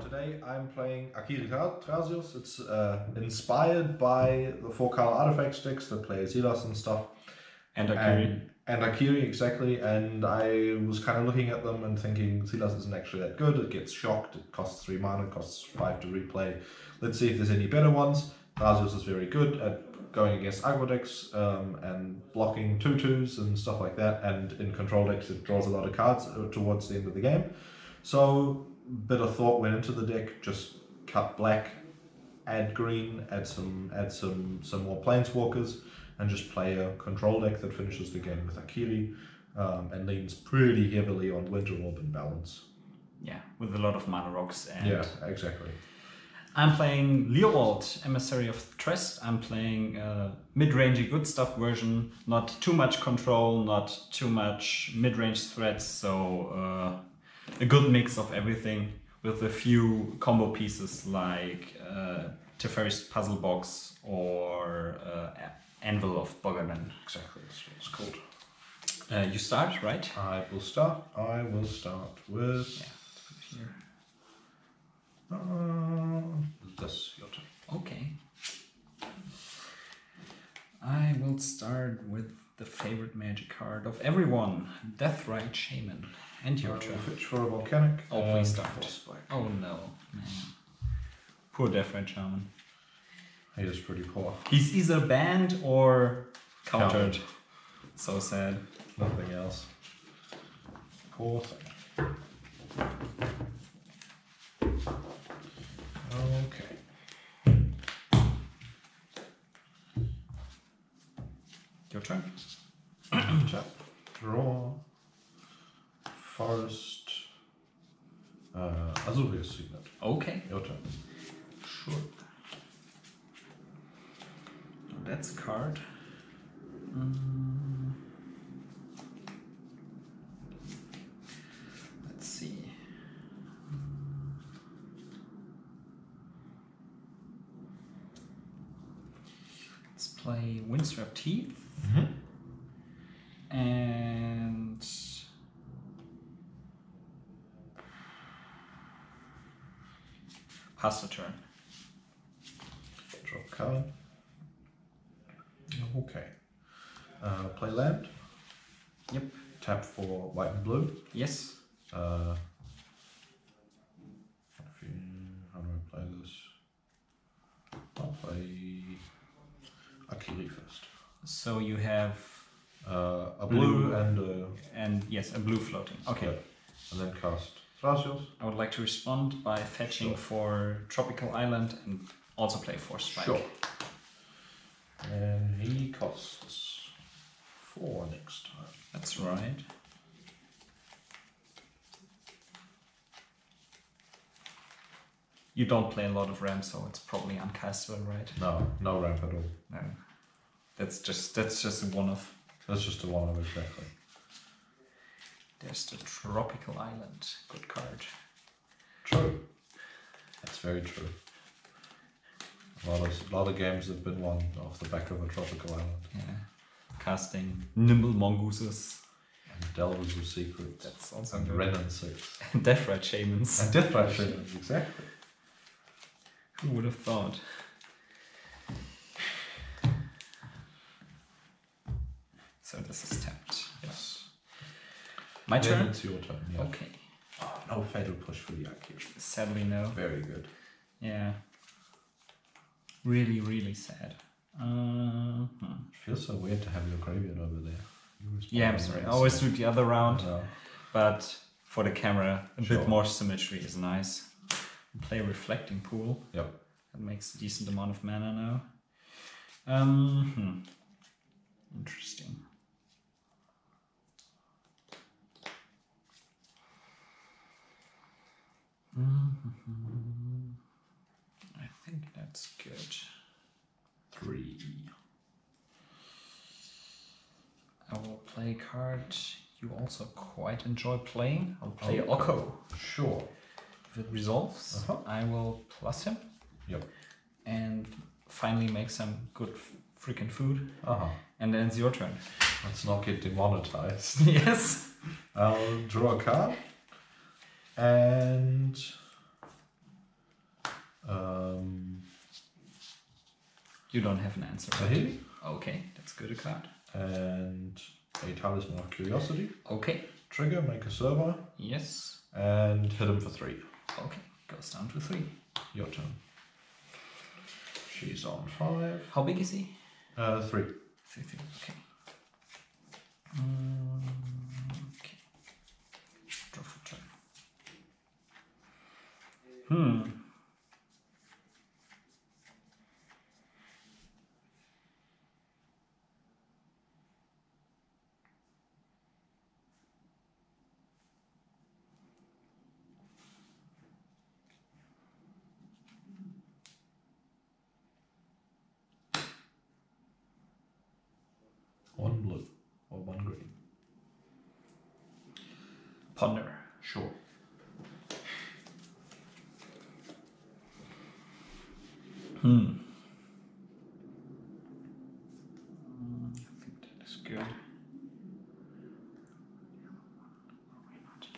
Today I'm playing Akiri Thrasios. It's inspired by the 4-color artifact decks that play Silas and stuff. And Akiri. And Akiri, exactly. And I was kind of looking at them and thinking Silas isn't actually that good. It gets shocked. It costs 3 mana, it costs 5 to replay. Let's see if there's any better ones. Thrasios is very good at going against aggro decks and blocking 2/2s and stuff like that. And in control decks, it draws a lot of cards towards the end of the game. So bit of thought went into the deck. Just cut black, add green, add some more planeswalkers, and just play a control deck that finishes the game with Akiri and leans pretty heavily on Winter Orb and Balance. Yeah, with a lot of mana rocks. And yeah, exactly. I'm playing Leovold, Emissary of Trest. I'm playing a mid-rangey good stuff version. Not too much control, not too much mid-range threats, so a good mix of everything with a few combo pieces like Teferi's Puzzle Box or Anvil of Bogerman. Exactly, that's what it's called. You start, right? I will start with... Yeah, let's put it here. That's your turn. Okay. I will start with the favorite magic card of everyone, Deathrite Shaman. And your turn. Fetch for a volcanic. Oh, please start. Spike. Oh no, man. Poor Deathrite Shaman. He is pretty poor. He's either banned or countered. So sad. Nothing else. Poor thing. Okay. Your turn. Tap. Draw. Forest. Azurius Signet. Okay. Your turn. Sure. That's a card. Let's see. Let's play Windswept Teeth. And pass the turn. Draw a card. Okay. Play land. Yep. Tap for white and blue. Yes. How do I play this? I'll play Akiri first. So you have a blue and yes, a blue floating. Okay. Yep. And then cast Thrasios. I would like to respond by fetching for Tropical Island and also play for Spike. Sure. And he costs 4 next time. That's right. You don't play a lot of ramp, so it's probably uncastable, right? No ramp at all. No. That's just a one-off. That's just a one-off, exactly. There's the Tropical Island. Good card. True. That's very true. A lot of games have been won off the back of a tropical island. Yeah. Casting Nimble Mongooses. And Delvers of Secrets. That's also and good. Renan 6. And Deathrite Shamans. And Deathrite Shamans, exactly. Who would have thought? So this is tapped. Yes. My turn? Then it's your turn, yeah. Okay. Oh, no fatal push for the Akiri. Sadly, no. Very good. Yeah. Really, really sad. It feels so weird to have your graveyard over there. Yeah, I'm sorry. I always do the other round. No. But for the camera, a Sure. bit more symmetry is nice. Play Reflecting Pool. Yep. That makes a decent amount of mana now. Interesting. I think that's good. 3. I will play a card you also quite enjoy playing. I'll play Okay. Oko. Sure. If it resolves, I will plus him. Yep. And finally make some good freaking food. Uh-huh. And then it's your turn. Let's not get demonetized. Yes. I'll draw a card. And You don't have an answer. Sahili. Okay, that's good a card. And a Talisman of Curiosity. Okay. Trigger, make a server. Yes. And hit him for 3. Okay, goes down to 3. Your turn. She's on 5. How big is he? 3. 3. Okay. Okay. Draw for turn. One blue or one green. Ponder. Sure. I think that is good.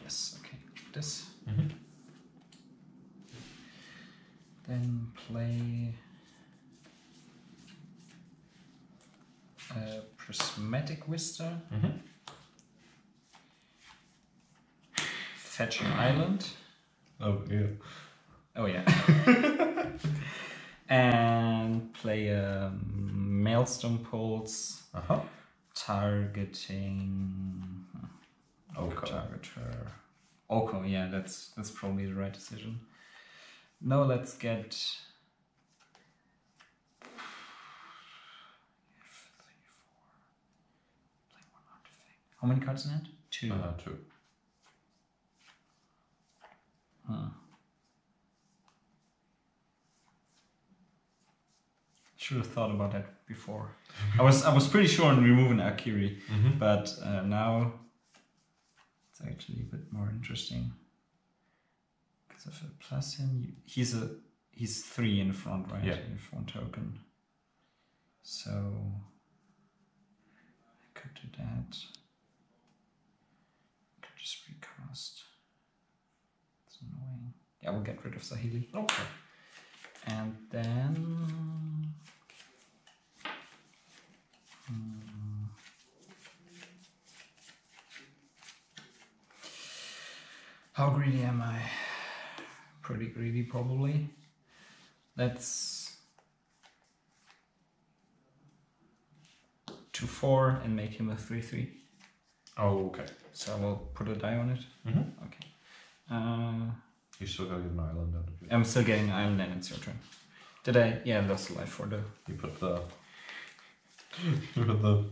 Yes, okay. This. Then play a Prismatic Vista. Fetch an island. Oh, yeah. Oh, yeah. And play a Maelstrom Pulse. Targeting. Oko. Targeter. Oko, yeah, that's probably the right decision. No, let's get. How many cards in it? 2. 2. Should have thought about that before. I was pretty sure on removing Akiri, but now it's actually a bit more interesting. Because if I plus him, he's 3 in the front, right? Yeah. You have 1 token. So I could do that. I could just recast. It's annoying. Yeah, we'll get rid of Sahili. Okay. And then how greedy am I? Pretty greedy, probably. Let's 2/4 and make him a 3/3. Oh, okay. So I will put a die on it. Okay. You still gotta get an island out of it. I'm still getting an island, and it's your turn. Did I? Yeah, I lost a life for the. You put the. You put the.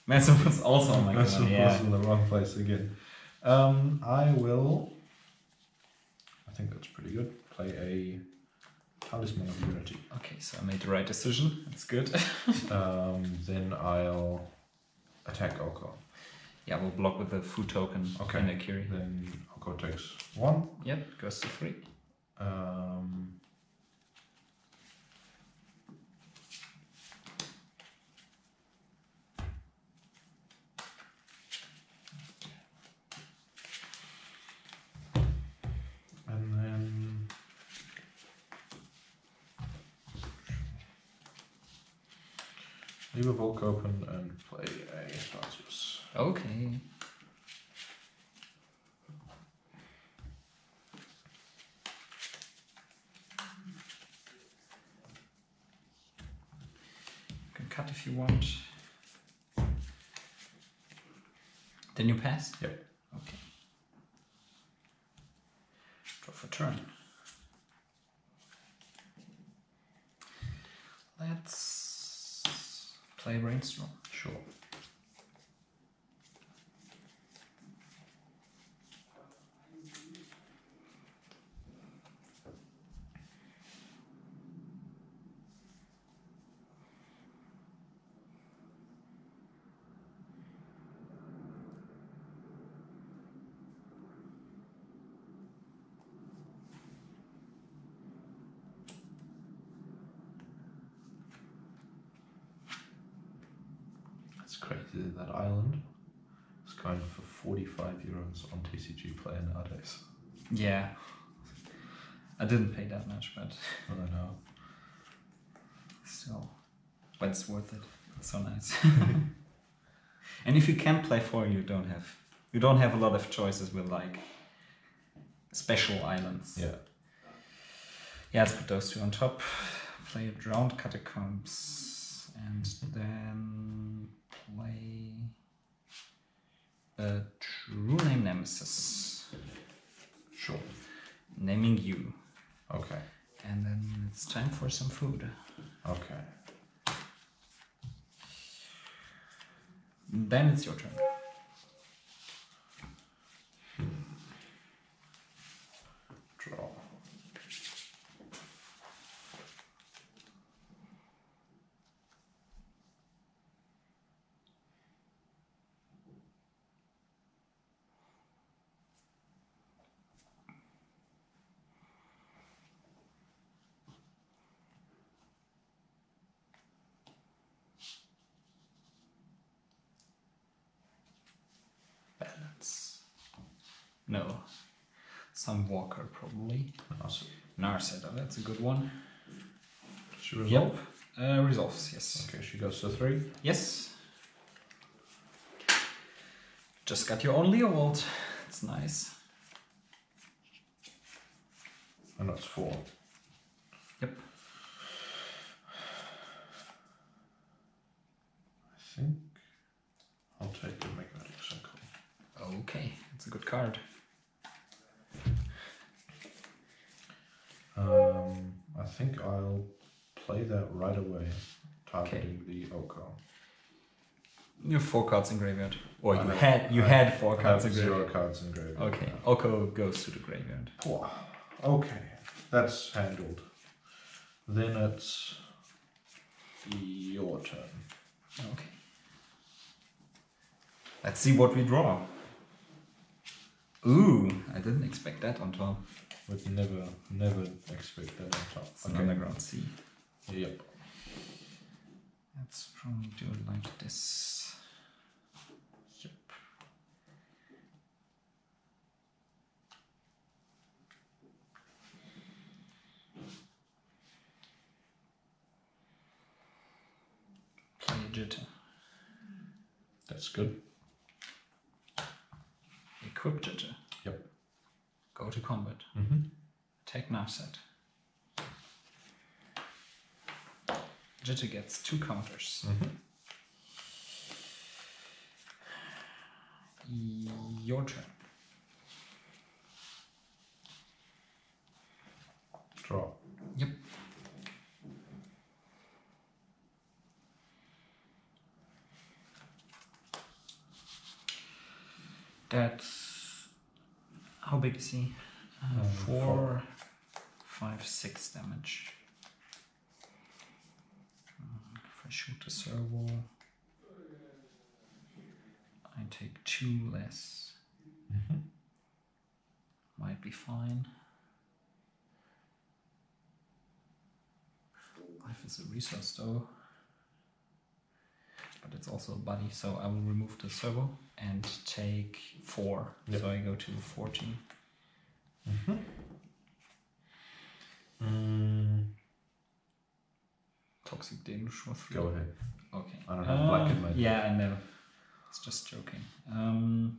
Massive was also on my Massive turn. Yeah. was in the wrong place again. I will. I think that's pretty good. Play a Talisman of Unity. Okay, so I made the right decision. That's good. Then I'll attack Oko. Yeah, we'll block with the food token Okay. and Akiri. Then Oko takes 1. Yep, goes to 3. And then leave a bulk open and play a Thrasios. Okay. You can cut if you want. Then you pass? Yep. Okay. Draw for turn. Let's play Brainstorm. Sure. It's crazy that island is going for €45 on TCG Player nowadays. Yeah. I didn't pay that much, but I don't know. still, but it's worth it. It's so nice. And if you can play 4, you don't have a lot of choices with like special islands. Yeah. Yeah, let's put those 2 on top. Play a Drowned Catacombs, and then play a True Name Nemesis. Sure. Naming you. Okay. And then it's time for some food. Okay. Then it's your turn. Draw. Balance. No. Some Walker, probably. Awesome. Narset, oh, that's a good one. She resolve? Yep. Resolves, yes. Okay, she goes to 3. Yes. Just got your own Leovold. It's nice. And that's 4. Yep. I think I'll take the Magnetic Circle. Okay, it's a good card. I think I'll play that right away, targeting the Oko. You have 4 cards in graveyard. Or I you had 4 I cards have in 0 graveyard. cards in graveyard. Okay, Oko goes to the graveyard. Wow. Okay, that's handled. Then it's your turn. Okay. Let's see what we draw. Ooh, I didn't expect that on top. Would never expect that on top. It's an underground sea. Yep. Let's probably do it like this. Yep. Play a jitter. That's good. Equip jitter. Yep. Go to combat. Mm-hmm. Take Narset. Jitter gets 2 counters. Mm-hmm. Your turn. Draw. Yep. That's... How big is he? 4, 5, 6 damage. If I shoot the servo, I take 2 less. Mm-hmm. Might be fine. 5 is a resource though. But it's also a body, so I will remove the servo and take 4. Yep. So I go to 14. Mm-hmm. Toxic damage for 3. Go ahead. Okay. I don't have black in my deck. Yeah, I know. It's just joking. Do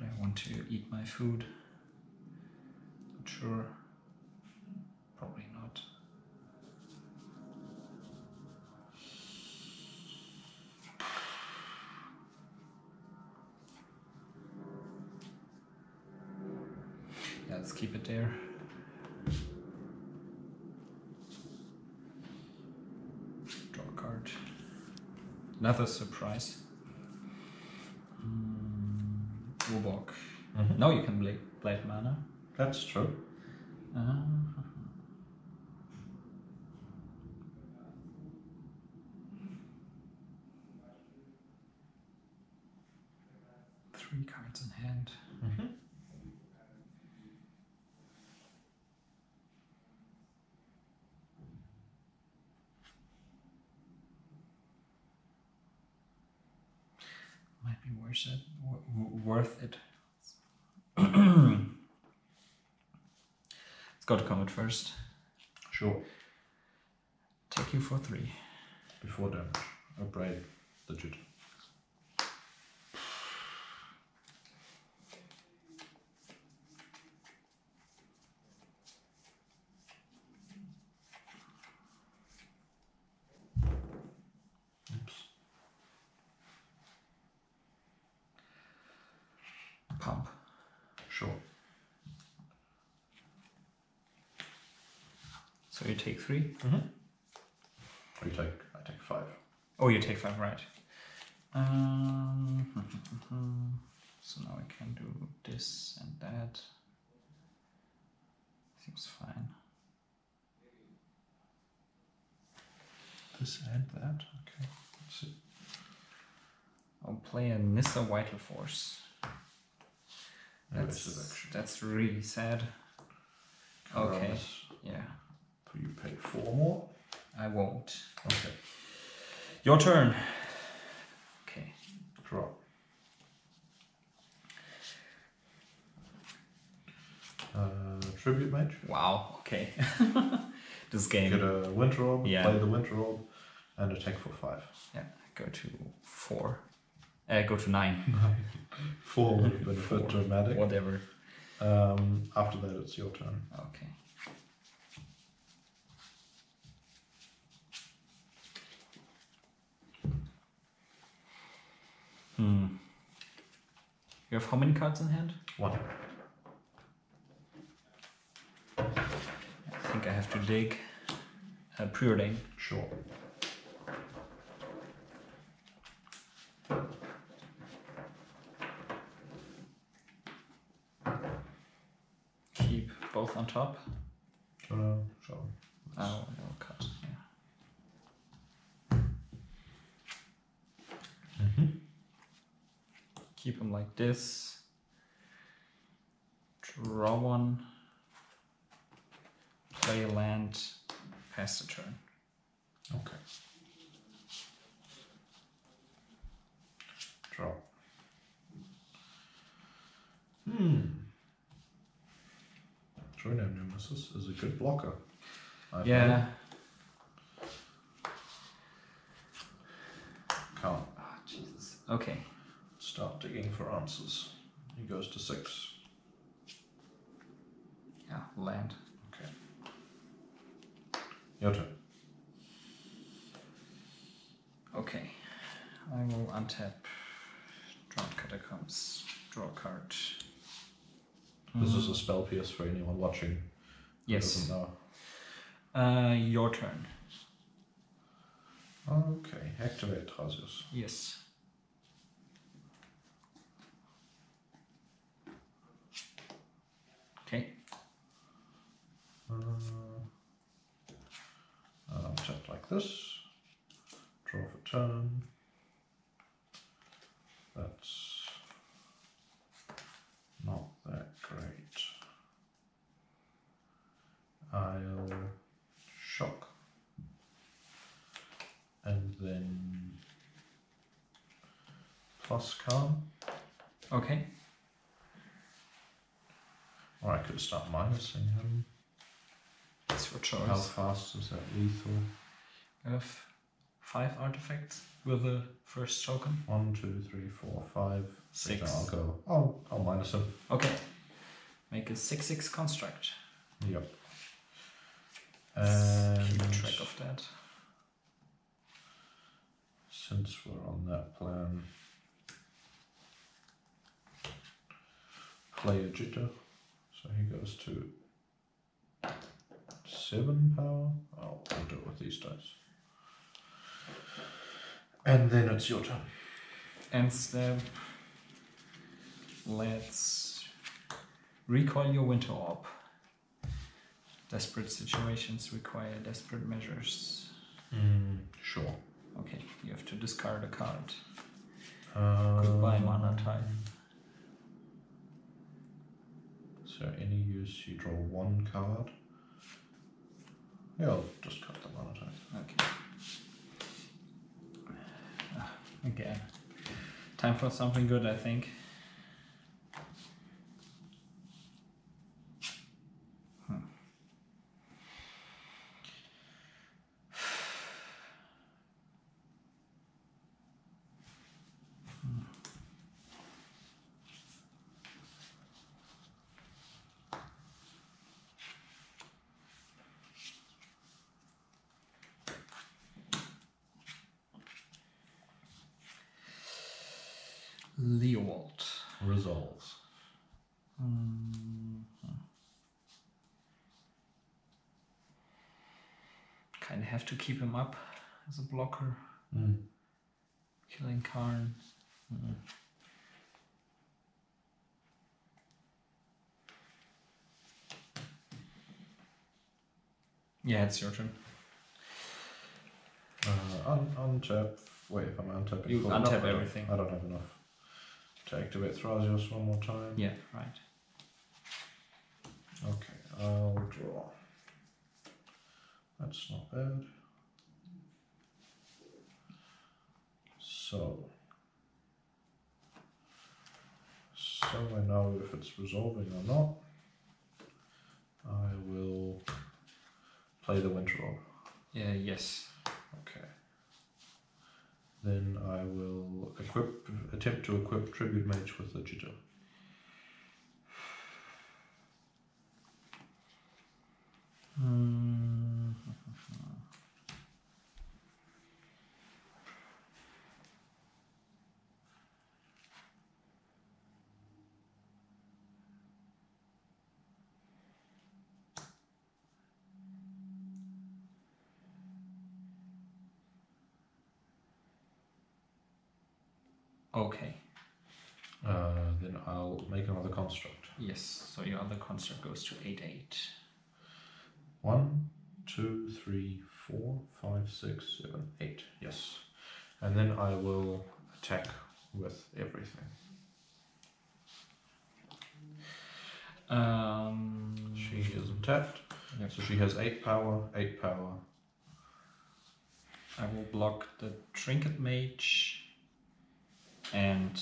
I want to eat my food? Not sure. Probably not. Yeah, let's keep it there. Draw a card. Another surprise. Wobok. Mm-hmm. Now you can blade mana. That's true. Uh, 3 cards in hand. Mm-hmm. Might be worth it. Worth it. Let's go to combat first. Sure. Take you for 3. Before damage. A braid. Legit. Oops. Pump. Sure. So you take 3? Mm-hmm. I take 5. Oh, you take 5, right. So now I can do this and that. Seems fine. This and that? Okay. Let's see. I'll play a Nissa Vital Force. That's really sad. Okay, yeah. So you pay 4 more? I won't. Okay. Your turn. Okay. Draw. Tribute Mage. Wow, okay. This game. Get a Winter Orb, Yeah. play the Winter Orb, and attack for 5. Yeah, go to 4. Go to 9. 4 would have been a bit dramatic. Whatever. After that, it's your turn. Okay. You have how many cards in hand? 1. I think I have to dig. Preordain. Sure. Keep both on top. Sure. Oh, no cut. Yeah. Keep them like this. Draw 1. Play a land. Pass the turn. Okay. Draw. Joiner Nemesis is a good blocker. Yeah. Can't. Oh, Jesus. Okay. Start digging for answers. He goes to 6. Yeah, land. Okay. Your turn. Okay. I will untap. Draw Catacombs. Draw a card. This is a spell pierce for anyone watching who Yes. doesn't know. Your turn. Okay, activate Thrasios. Yes. Okay. Tap like this. Draw for turn. That's not that great. I'll shock. And then plus calm. Okay. Or I could start minusing him. It's your choice. How fast is that lethal? I have 5 artifacts with the first token. 1, 2, 3, 4, 5, 6. I'll go. I'll minus him. Okay. Make a 6/6 construct. Yep. And keep track of that. Since we're on that plan, play a jitter. So he goes to 7 power. I'll do it with these dice. And then it's your turn. End step. Let's recall your Winter Orb. Desperate situations require desperate measures. Sure. Okay, you have to discard a card. Goodbye, mana type. Is there any use you draw 1 card? Yeah, I'll just cut the mana type. Okay. Again. Time for something good, I think. Leovold. Resolves. Kind of have to keep him up as a blocker. Killing Karn. Yeah, it's your turn. Untap. Wait, if I'm untapping. You untap everything. I don't have enough to activate Thrasios one more time. Yeah, right. Okay, I'll draw. That's not bad. So I know if it's resolving or not. I will play the Winter Orb. Yeah, yes. Okay. Then I will attempt to equip Tribute Mage with the Jitter. Okay. Then I'll make another construct. Yes, so your other construct goes to 8/8. 1, 2, 3, 4, 5, 6, 7, 8. Yes. And then I will attack with everything. She is untapped. Yep. So she has 8 power, 8 power. I will block the Trinket Mage and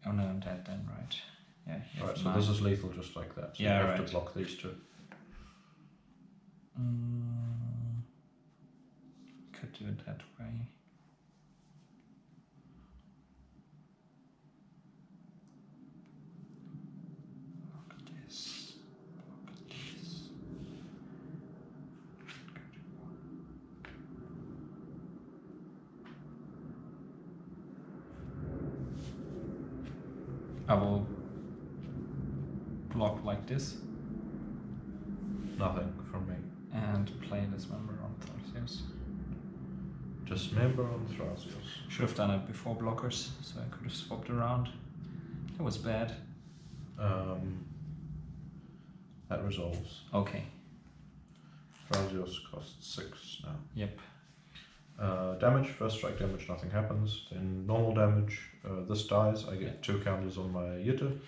oh no, I'm dead then, right? Yeah. Right, so this is lethal just like that. So yeah, you have right. to block these two. Could do it that way. Block this. Block this. I will block like this. Nothing from me. And play Dismember on Thrasios. Dismember on Thrasios. Should have done it before blockers, so I could have swapped around. That was bad. That resolves. Okay. Thrasios costs 6 now. Yep. Damage, first strike damage, nothing happens. Then normal damage, this dies, I get 2 counters on my Yitter.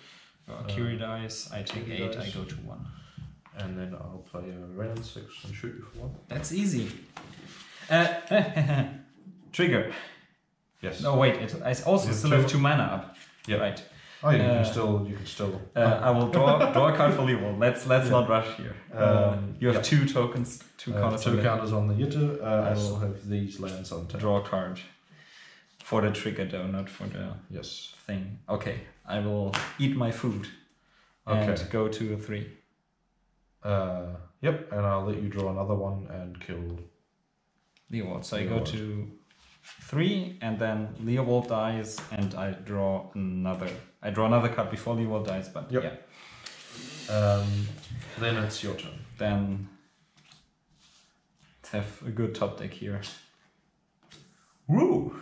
Akiri dies, I take 8, dies. I go to 1. And then I'll play a Renan 6 and shoot you for 1. That's easy. Trigger. Yes. No, wait, I also still have 2 mana up. Yeah. Right. Oh, you can still. I will draw a card for Leovold. Let's not rush here. You have 2 tokens, 2 counters. 2 counters on the Yitter. I will have these lands on tap. Draw a card. For the trigger though, not for the Yes. thing. Okay, I will eat my food. And go to a 3. Yep, and I'll let you draw another one and kill Leovold. So I go to 3, and then Leovold dies, and I draw another. I draw another card before Leovold dies, but yeah. Then it's your turn. Then let's have a good top deck here. Woo!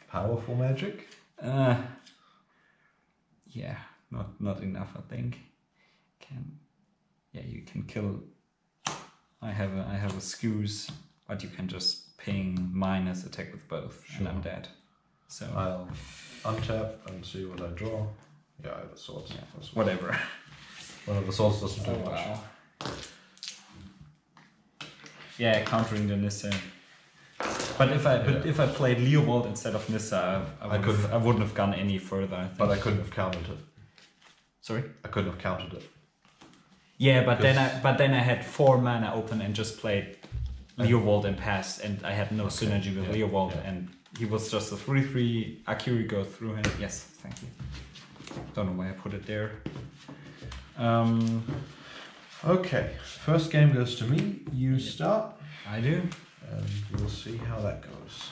Powerful magic. Yeah, not enough. I think. You can kill. I have a Scoos, but you can just ping minus attack with both, and I'm dead. So I'll untap and see what I draw. Yeah, I have a sword. Yeah, whatever. One of the swords doesn't do much. Wow. Yeah, countering the Nissa. But if I played Leovold instead of Nissa, I wouldn't have gone any further. I think. But I couldn't have countered it. Sorry? I couldn't have countered it. Yeah, but then I had 4 mana open and just played Leovold and passed, and I had no synergy with Leovold, and he was just a 3/3. Akiri go through him. Yes, thank you. Don't know why I put it there. Okay, first game goes to me. You start. I do. And we'll see how that goes.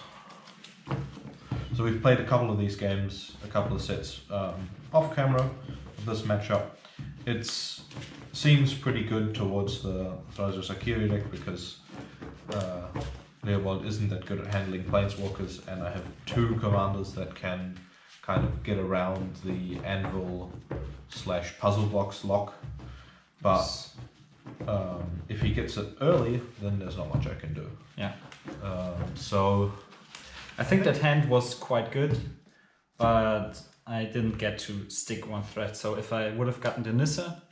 So we've played a couple of these games, a couple of sets off camera of this matchup. It seems pretty good towards the Thrasios Akiri deck because Leovold isn't that good at handling planeswalkers, and I have 2 commanders that can kind of get around the anvil/puzzle blocks lock. But if he gets it early, then there's not much I can do. Yeah. So I think that hand was quite good, but I didn't get to stick 1 threat. So if I would have gotten the Nissa,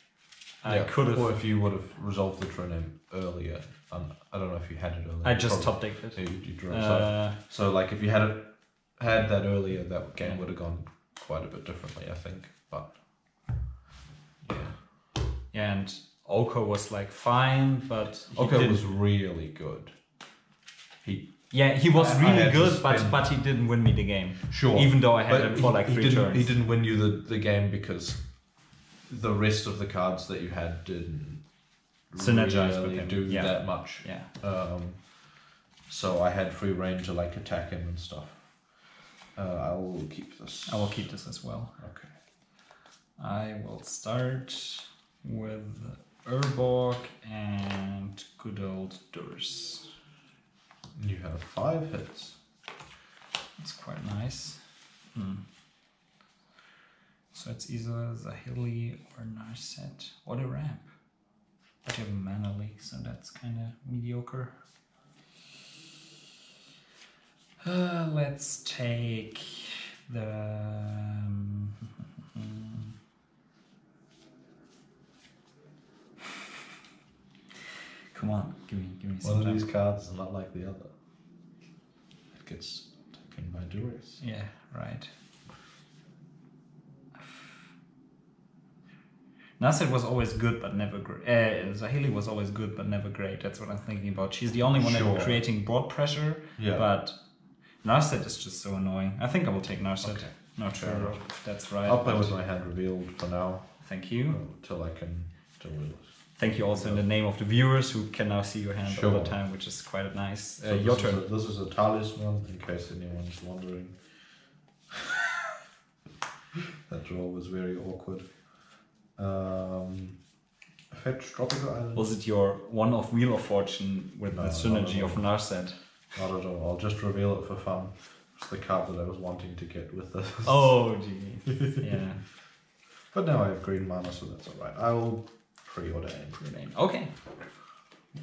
I could have. Or if you would have resolved the Troname earlier. I don't know if you had it earlier. I just top decked it. Yeah, you drew it. So like if you had that earlier, that game would have gone quite a bit differently, I think. But yeah, and Oko was like fine, but Oko was really good. He was really good, but he didn't win me the game. Sure. Even though I had him for like 3 turns. He didn't win you the game because the rest of the cards that you had didn't synergize really with him. do that much. Yeah. So I had free reign to like attack him and stuff. I will keep this. I will keep this as well. Okay. I will start with Urborg and good old Durs. You have 5 hits. It's quite nice. So it's either Zahili or Narset. What a ramp. But you have a mana leak, so that's kind of mediocre. Let's take the... Come on, give me some One of time. these cards is not like the other. It gets taken by duress. Yeah, right. Narset was always good, but never great. Zahili was always good, but never great. That's what I'm thinking about. She's the only one ever creating board pressure, but Narset is just so annoying. I think I will take Narset. Okay. Not sure if that's right. I'll play with my hand revealed for now. Thank you. Till I can deal with it. Thank you also in the name of the viewers who can now see your hand all the time, which is quite nice. So your turn. This is a talisman, in case anyone's wondering. That draw was very awkward. Fetch Tropical Island. Was it your one of Wheel of Fortune with the synergy of Narset? Not at all. I'll just reveal it for fun. It's the card that I was wanting to get with this. Oh, gee. Yeah. But now I have green mana, so that's alright. I will preordain. Okay.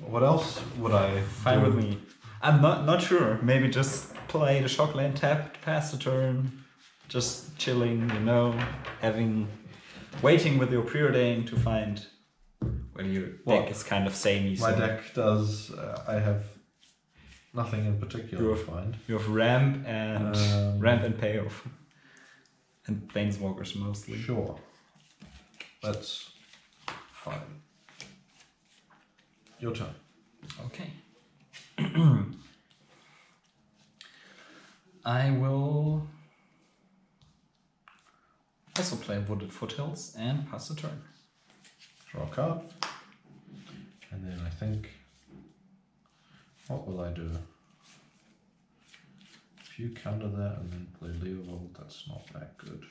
What else would I Fine with me. I'm not sure. Maybe just play the shock land tapped, pass the turn, just chilling, waiting with your preordain to find when your deck is kind of samey. My deck does. I have nothing in particular to find. You have ramp and payoff, and planeswalkers mostly. Sure. That's fine. Your turn. Okay. I will also play Wooded Foothills and pass the turn. Draw a card. And then I think... What will I do? If you counter that and then play Leovold, that's not that good.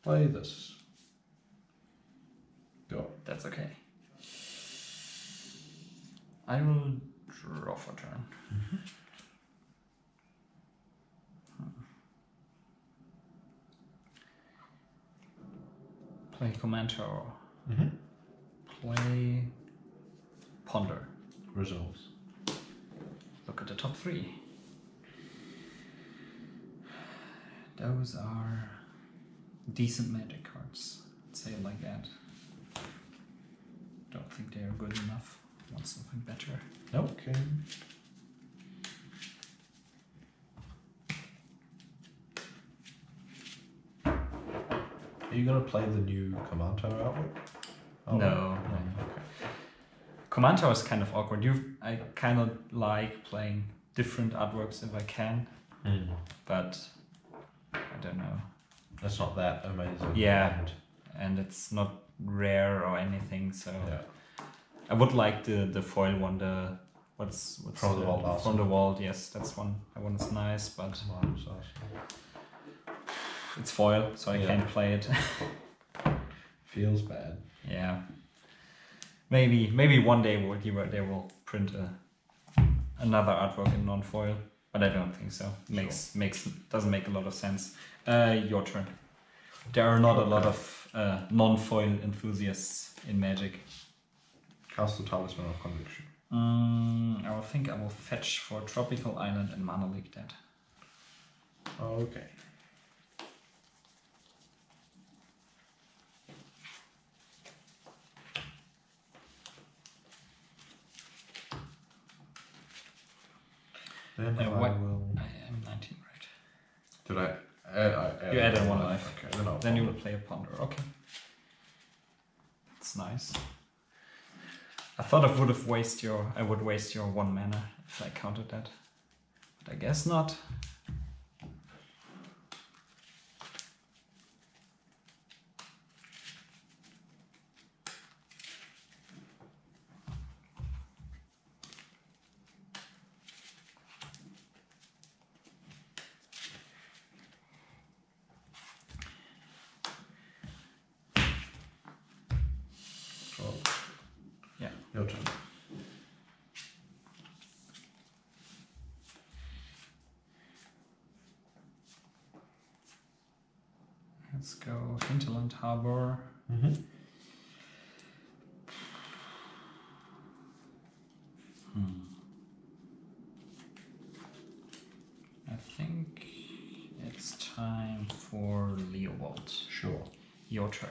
Play this. Go. That's okay. I will draw for turn. Play Commander. Play Ponder. Resolves. Look at the top 3. Those are decent Magic cards. Let's say it like that. Don't think they are good enough. Want something better. Okay. Are you gonna play the new Commander artwork? Oh, No. Okay. Commander is kind of awkward. I kind of like playing different artworks if I can, but I don't know. It's not that amazing. Yeah, and it's not rare or anything. So Yeah. I would like the foil one. The what's From the Vault. From the Vault. Yes, that's one. That one is nice, but it's foil, so I can't play it. Feels bad. Yeah. Maybe one day they will print another artwork in non-foil, but I don't think so. Doesn't make a lot of sense. Your turn. There are not a lot of non-foil enthusiasts in Magic. Cast the Talisman of Conviction. I think I will fetch for Tropical Island and Mana Leak that. Okay. Then I will. I am 19, right? Did I? You added one life. Okay. Then you will play a Ponder. Okay. That's nice. I thought I would waste your 1 mana if I counted that, but I guess not. Your turn. Let's go Hinterland Harbor. I think it's time for Leovold. Sure. Your turn.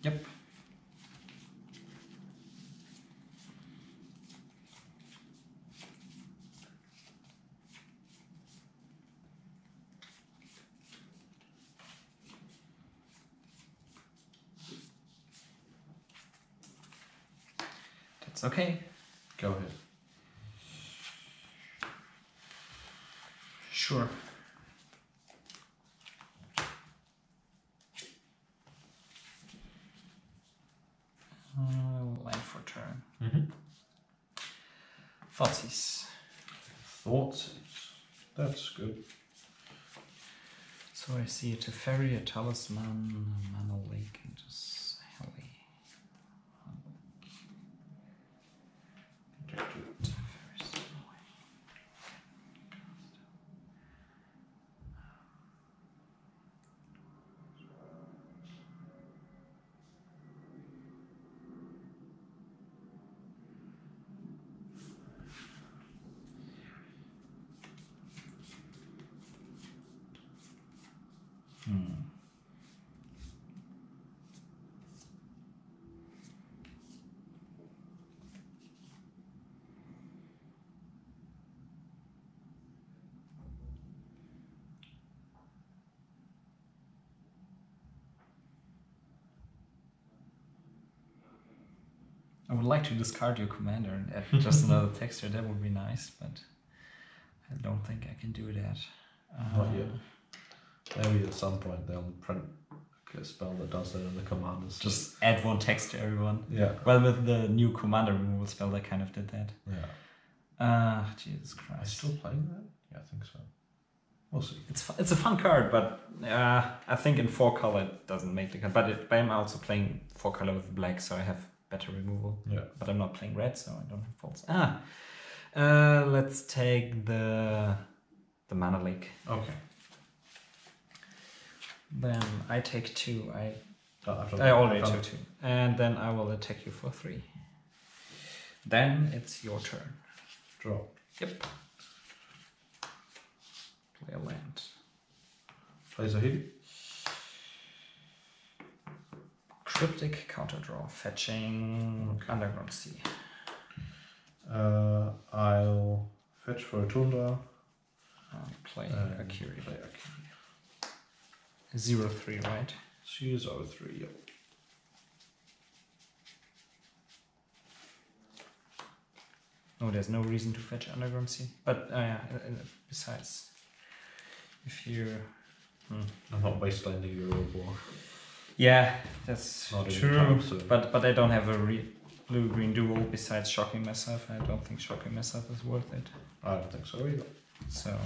Yep. That's okay. Go ahead. Sure. Life for turn. Thoughtseize. Thoughts. That's good. So I see a Teferi, a Talisman, a Mana Lake, and just Heli. I would like to discard your commander and add just another texture. That would be nice, but I don't think I can do that. Not yet. Maybe at some point they'll print a spell that does that in the commanders. Just add one text to everyone. Yeah. Well, with the new commander removal spell, they kind of did that. Yeah. Jesus Christ. Are you still playing that? Yeah, I think so. We'll see. It's a fun card, but I think in 4-color it doesn't make the card. But I'm also playing 4-color with black, so I have better removal. Yeah. But I'm not playing red, so I don't have faults. Let's take the Mana Lake. Okay. Then I take 2. I I already took 2. And then I will attack you for 3. Then it's your turn. Draw. Yep. Play a land. Plays a hit. Cryptic counter draw. Fetching Underground Sea. I'll fetch for a Tundra. Play Akiri. Play Akiri. 0/3, right? She is 0/3, yep. Oh, there's no reason to fetch Underground Sea. But besides, if you... I'm not wastelanding your old war. Yeah, that's Not true. anytime soon. But I don't have a blue-green duel besides shocking myself. I don't think shocking myself is worth it. I don't think so either. So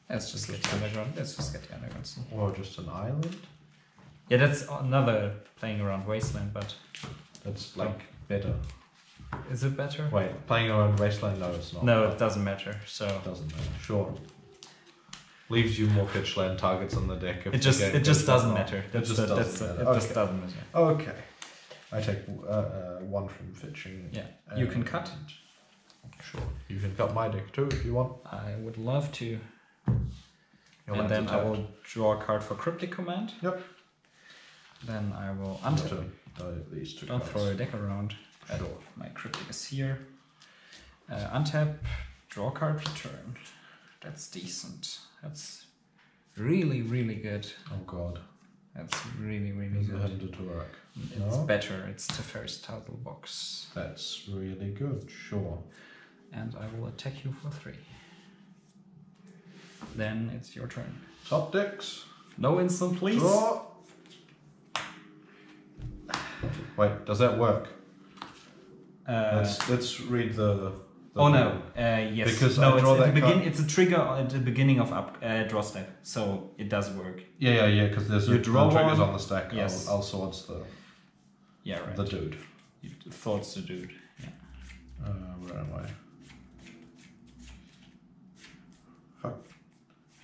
let's just get the underground. Let's just get the underground sea. Or just an island. Yeah, that's another playing around wasteland, but That's like better. is it better? Wait, playing around wasteland? No, it's not. No, it doesn't matter. So It doesn't matter. Sure. Leaves you more pitch land targets on the deck. If it just doesn't matter. It just doesn't matter. Okay. I take one from fetching. Yeah, you can cut. Sure. You can cut my deck too if you want. I would love to. Your And land's then I attacked. will draw a card for Cryptic Command. Yep. Then I will Your untap. turn. These two Don't cards. throw a deck around. Sure. My Cryptic is here. Untap, draw card, return. That's decent. That's really, really good. Oh god. That's really, really Is it good. headed to work? It's No? better. It's the first title box. That's really good. Sure. And I will attack you for 3. Then it's your turn. Top decks. No instant, please. Draw. Wait, does that work? Let's read the Oh no! Yes. Because no, I draw it's, that card. It's a trigger at the beginning of draw step, so it does work. Yeah. Because there's You draw triggers one. on the stack. Yes. I'll swords the Yeah, right. the dude. You thoughts the dude. Yeah. Where am I? Fuck.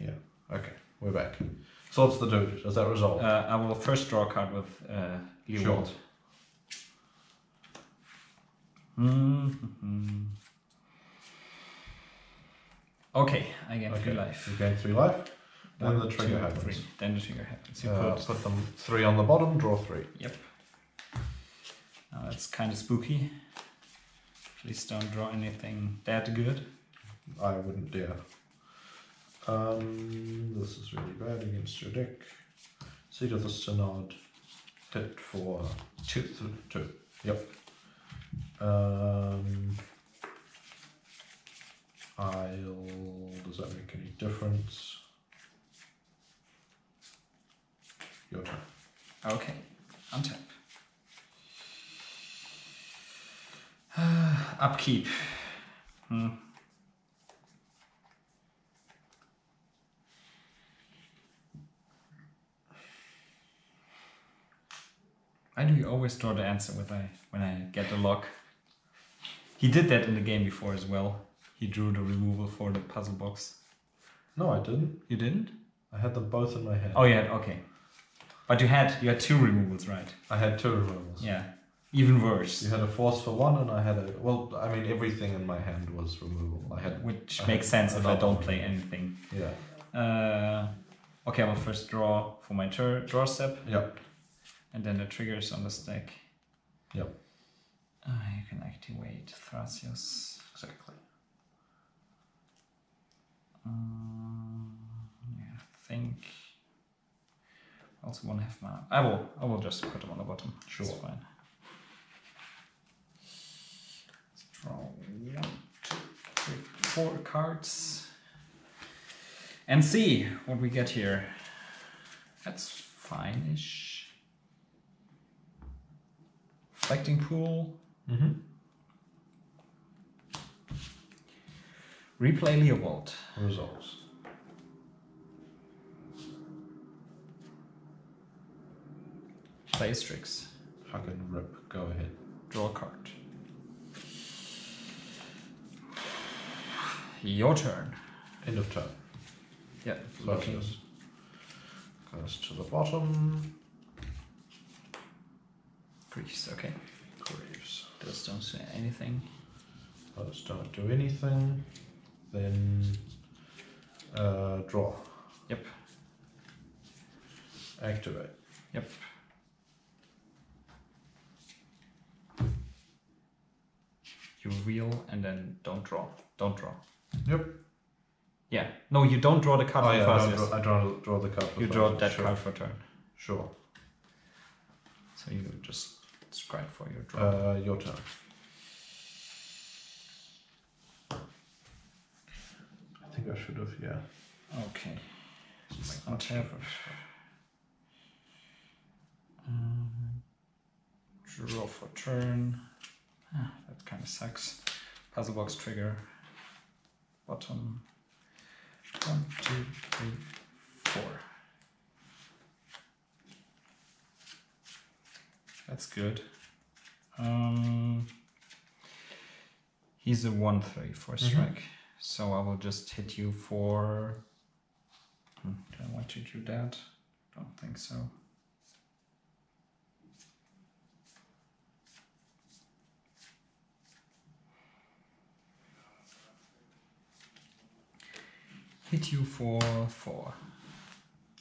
Yeah. Okay, we're back. Swords the dude. Does that resolve? I will first draw a card with Leovold. Sure. Okay, I gain 3 life. You gain 3 life. Then the 1, trigger 2, happens. 3. Then the trigger happens. You Put them 3 on the bottom. Draw 3. Yep. Now that's kind of spooky. Please don't draw anything that good. I wouldn't dare. This is really bad against your deck. Seed of the Synod. Hit for 2. Yep. Does that make any difference? Your turn. Okay, untap. Upkeep. Why do you always draw the answer when I get the lock? He did that in the game before as well. He drew the removal for the puzzle box. No, I didn't. You didn't? I had them both in my hand. Oh yeah, okay. But you had 2 removals, right? I had 2 removals. Yeah. Even worse. You had a force for 1 and I had a... Well, I mean, everything in my hand was removal. Which makes sense if I don't play anything. Yeah. Okay, I will first draw for my draw step. Yep. And then the triggers on the stack. Yep. You can activate Thrasios. Exactly. Yeah, I think... Also 1 half mana. I will just put them on the bottom. Sure. That's fine. Let's draw 1, 2, 3, 4 cards. And see what we get here. That's fine-ish. Reflecting Pool. Mm-hmm. Replay Leovold. Resolves. Play Strix. Fucking rip. Go ahead. Draw a card. Your turn. End of turn. Yeah. Thrasios goes to the bottom. Greaves, okay. Graves. Those don't say anything. Those Those don't do anything. Then draw. Yep. Activate. Yep. You wheel and then don't draw. Don't draw. Yep. Yeah. No, you don't draw the card Oh from yeah, Thrasios. I draw the card. You draw that card for turn. Sure. So you just scribe for your draw. Your turn. I think I should have, yeah. Okay. Just untap. Draw for turn. That kind of sucks. Puzzle box trigger. Bottom. 1, 2, 3, 4. That's good. He's a 1/3 for strike. So I will just hit you for... Do I want to do that? Don't think so. Hit you for 4.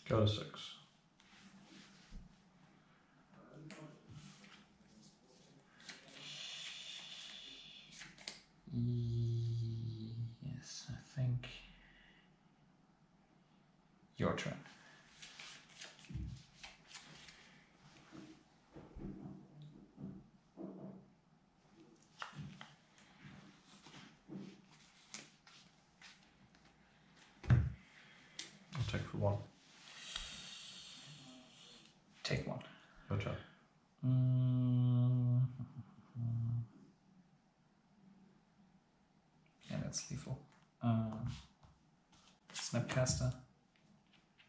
Go to 6. Yes, I think. Your turn. I'll take for 1. Take 1. Your turn. Yeah, that's lethal. Snapcaster.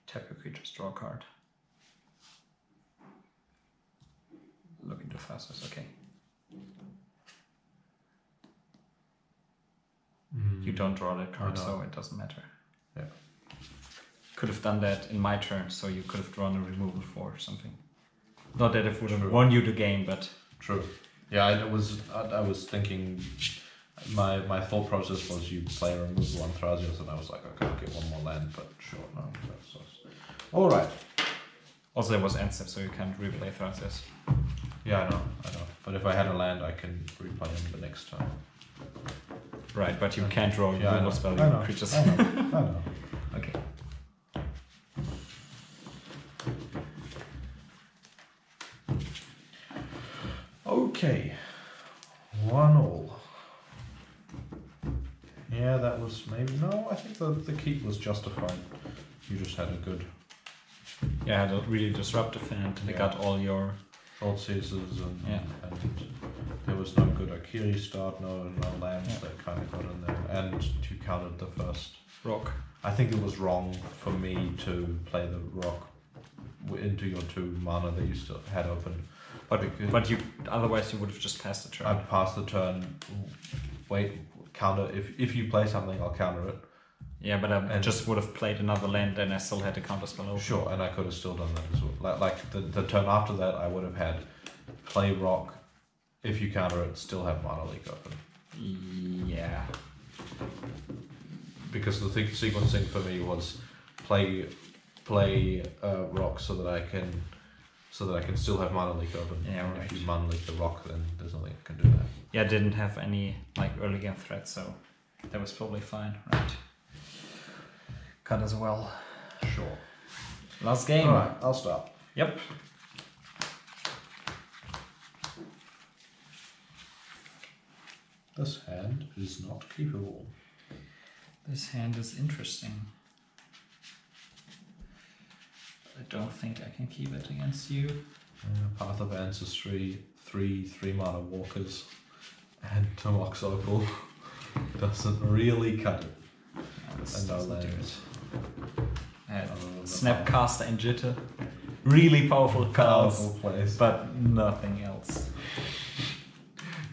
Tap your creatures, draw a card. Look into Thrasios, okay. You don't draw that card, so it doesn't matter. Yeah. Could have done that in my turn, so you could have drawn a removal for something. Not that it would have won you the game, but... True. Yeah, I was thinking... My thought process was you play a removal on Thrasios, and I was like, okay, I'll get one more land, but sure, no. All right. Also, there was end step, so you can't replay Thrasios. Yeah, I know. But if I had a land, I can replay him the next time. Right, but you can't draw removal spell creatures. I know. Okay. Okay. 1-1. Yeah, that was maybe... No, I think the keep was justified. You just had a good... Yeah, I had a really disruptive hand. I got all your... Old Caesars and there was no good Akiri start, no lands that kind of got in there. And you counted the first rock. I think it was wrong for me to play the rock into your 2 mana that you still had open. But you otherwise you would have just passed the turn. I'd pass the turn, wait, counter. If you play something, I'll counter it. Yeah, but I just would have played another land and I still had a counter spell open. Sure, and I could have still done that as well. Like the turn after that, I would have had play rock. If you counter it, still have mana leak open. Yeah. Because the sequencing for me was play rock so that I can still have mana leak open. Yeah, right. If you mana leak the rock, then there's nothing I can do there. Yeah, I didn't have any like early game threats, so that was probably fine, right? Cut as well. Sure. Last game. Alright, I'll start. Yep. This hand is not keepable. This hand is interesting. I don't think I can keep it against you. Path of Ancestry, 3 mana walkers, and Tomok's Opal doesn't really cut it. And no lands. Snapcaster and Jitter. Really powerful cards. Powerful plays. But nothing else.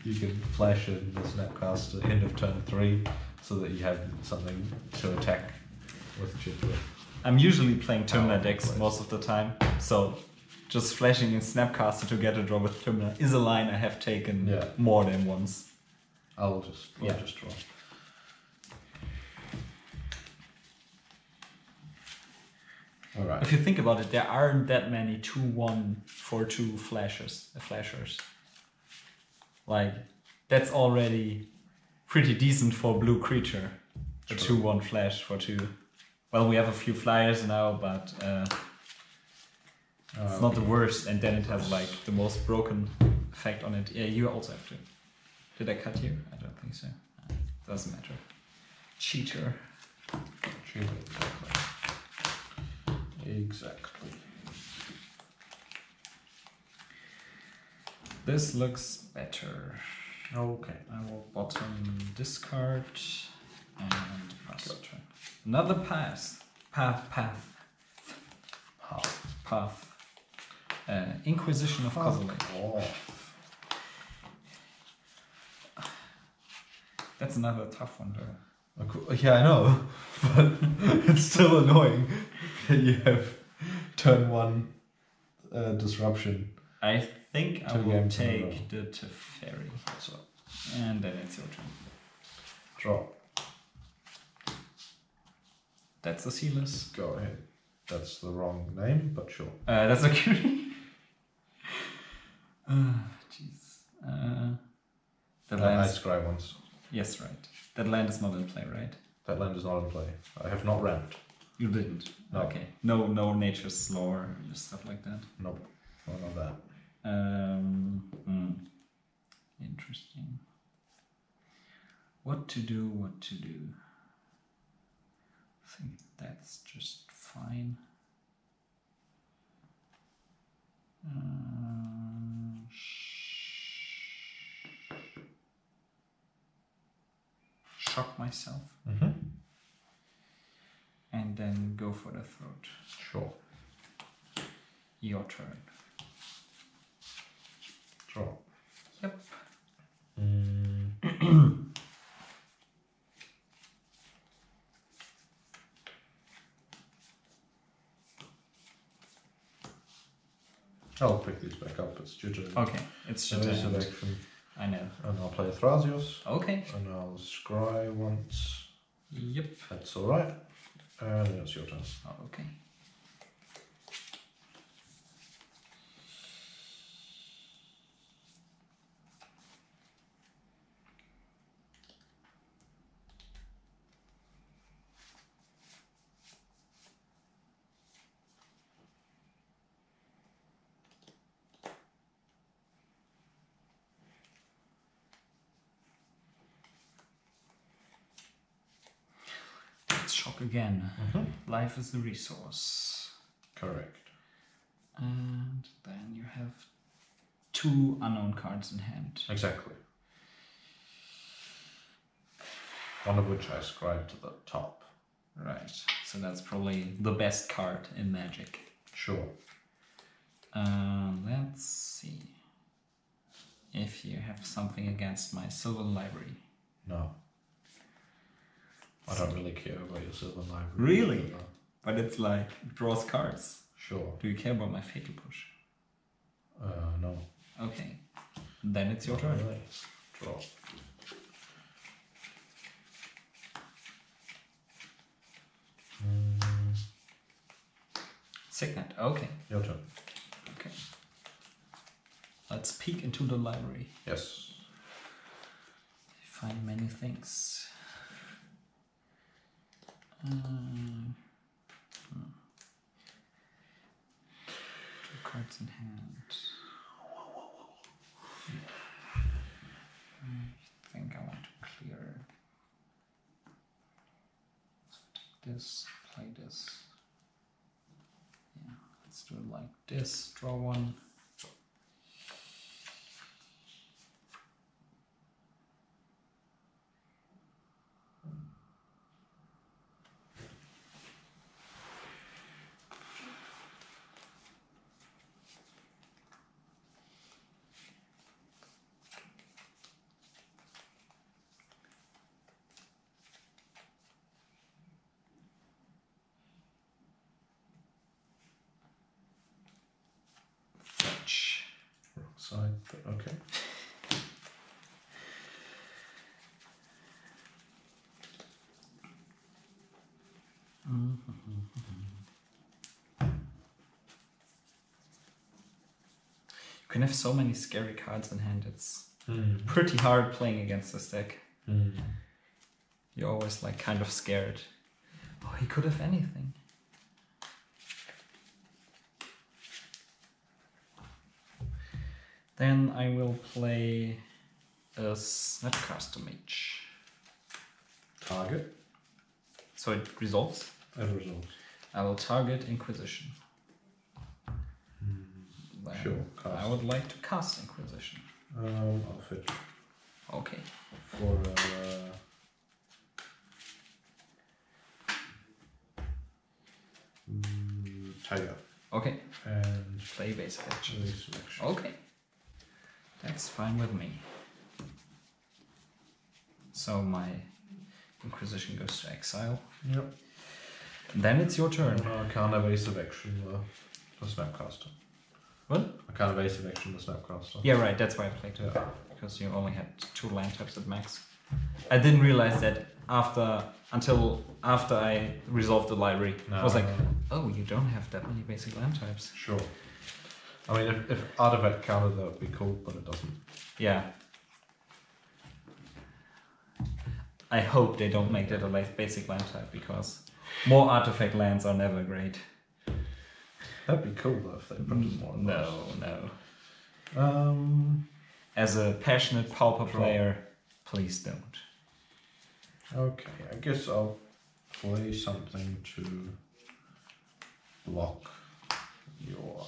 You can flash in the Snapcaster end of turn 3 so that you have something to attack with Jitter. I'm usually playing Tymna decks most of the time, so just flashing in Snapcaster to get a draw with Tymna is a line I have taken more than once. I'll just draw. Alright. If you think about it, there aren't that many 2/1 4/2 flashers. Like, that's already pretty decent for blue creature. A 2/1 flash for 2. Well, we have a few flyers now, but it's not the worst. And then it has like the most broken effect on it. Yeah, you also have to. Did I cut you? I don't think so. Doesn't matter. Cheater. Exactly. This looks better. Okay. I will bottom discard and pass turn. Another path. Inquisition of Kozilek. Oh. That's another tough one though. Yeah, I know, but it's still annoying that you have turn 1 disruption. I think I 2 will games in a row. take the Teferi. So, and then it's your turn. Draw. That's the Sealess. Go ahead. That's the wrong name, but sure. That's Akiri. Jeez. The land. I scry once. Yes, right. That land is not in play, right? That land is not in play. I have not ramped. You didn't. No. Okay. No nature's law or stuff like that. Nope. None of that. Interesting. What to do? I think that's just fine. Shock myself. Mm-hmm. And then go for the throat. Sure. Your turn. Draw. Yep. I'll pick these back up. It's due to Okay, it's just selection. I know. And I'll play Thrasios. Okay. And I'll scry once. Yep. That's alright. And then it's your turn. Okay. Shock again. Life is the resource. Correct. And then you have 2 unknown cards in hand. Exactly. One of which I scribe to the top. Right. So that's probably the best card in Magic. Sure. Let's see if you have something against my Sylvan Library. No. I don't really care about your Sylvan Library. Really? But it's like, it draws cards. Sure. Do you care about my Fatal Push? No. Okay. Then it's your Not turn. really. Draw. Signet. Okay. Your turn. Okay. Let's peek into the library. Yes. Find many things. Two cards in hand. I think I want to clear. So take this, play this. Yeah, let's do it like this. Draw one. Wrong side, but okay. You can have so many scary cards in hand. It's pretty hard playing against this deck. You're always like kind of scared. Oh, he could have anything. Then I will play a Snapcaster Mage. Target. So it resolves? It resolves. I will target Inquisition. Then Sure, cast. I would like to cast Inquisition. I'll fit Okay. for Tiger. Okay. And Play basic action. selection. Okay. That's fine with me. So my Inquisition goes to exile. Yep. Then it's your turn. I can't evasive action the Snapcaster. What? I can't evasive action the Snapcaster. Yeah, right. That's why I played it. Yeah. Because you only had 2 land types at max. I didn't realize that until after I resolved the library. I was like, oh, you don't have that many basic land types. Sure. I mean, if Artifact counted, that would be cool, but it doesn't. Yeah. I hope they don't make that a basic land type, because more artifact lands are never great. That'd be cool though if they printed more. No. As a passionate Pauper player, please don't. Okay, I guess I'll play something to block your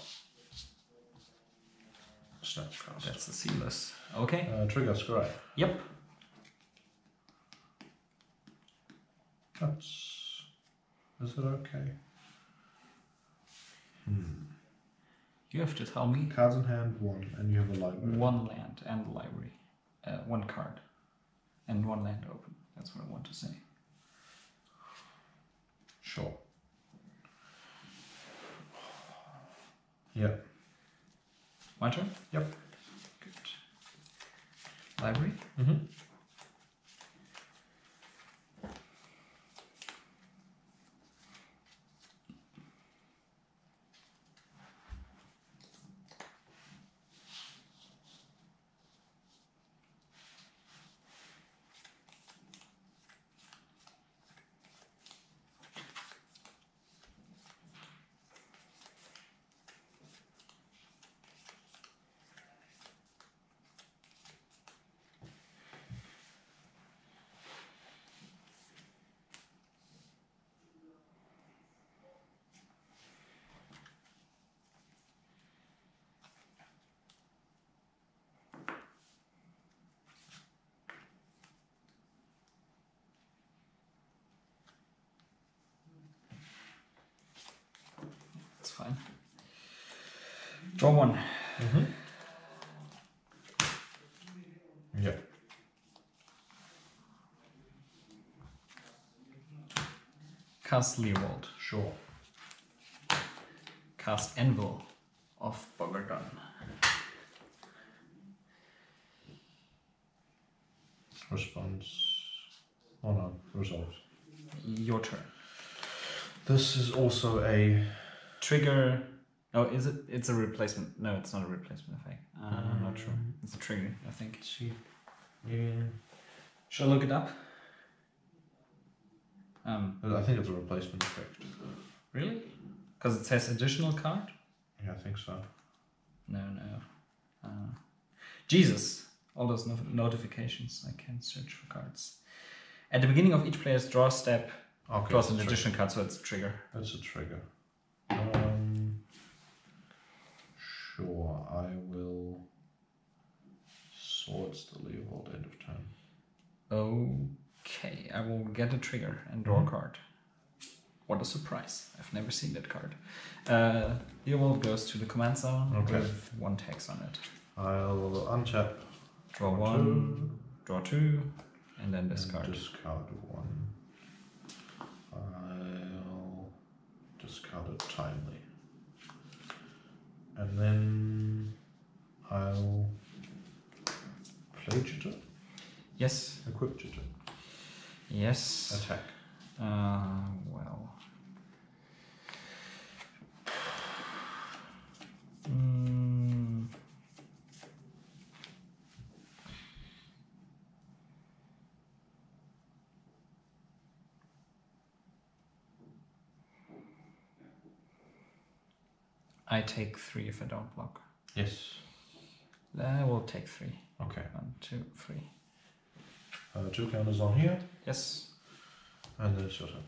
Snapcast. That's the sealess. Okay. Trigger Scry. Yep. Is it okay? You have to tell me. Cards in hand, 1, and you have a library. 1 land and library. 1 card. And 1 land open. That's what I want to say. Sure. Yep. My turn? Yep. Good. Library? Fine. Draw 1. Yep. Cast Leovold. Sure. Cast Anvil of Bogardan. Response. Oh no, resolves. Your turn. This is also a trigger. Oh, is it? It's a replacement. No, it's not a replacement effect. I'm not sure. It's a trigger, I think. Yeah. Should I look it up? I think it's a replacement effect. Really? Because it says additional card? Yeah, I think so. No. Jesus! All those notifications. I can't search for cards. At the beginning of each player's draw step, draws an additional card, so it's a trigger. It's a trigger. Sure, I will swords the Leovold end of turn. Okay, I will get a trigger and draw a card. What a surprise. I've never seen that card. Leovold goes to the command zone with 1 text on it. I'll untap. Draw 1, draw 2, and then discard. Discard 1. I'll discard it timely. And then I'll play Jitter. Yes. Equip Jitter. Yes. Attack. Well. I take 3 if I don't block. Yes. Then I will take 3. Okay. 1, 2, 3. 2 counters on here. Yes. And then it's your turn.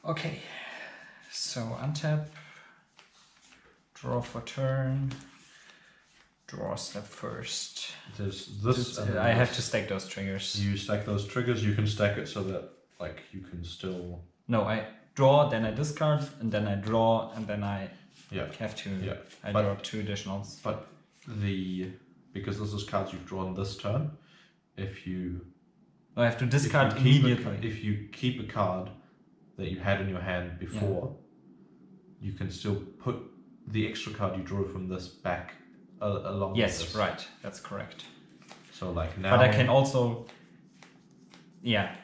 Okay. So untap. Draw for turn. Draw step first. There's this. I have to stack those triggers. You stack those triggers. You can stack it so that like you can still. No, I draw, then I discard, and then I draw, and then I have to. Yeah. I draw 2 additionals. But because this is cards you've drawn this turn, if you. I have to discard if you immediately. If you keep a card that you had in your hand before, you can still put the extra card you drew from this back along with Yes, this. right. That's correct. So like now. But I can also. Yeah,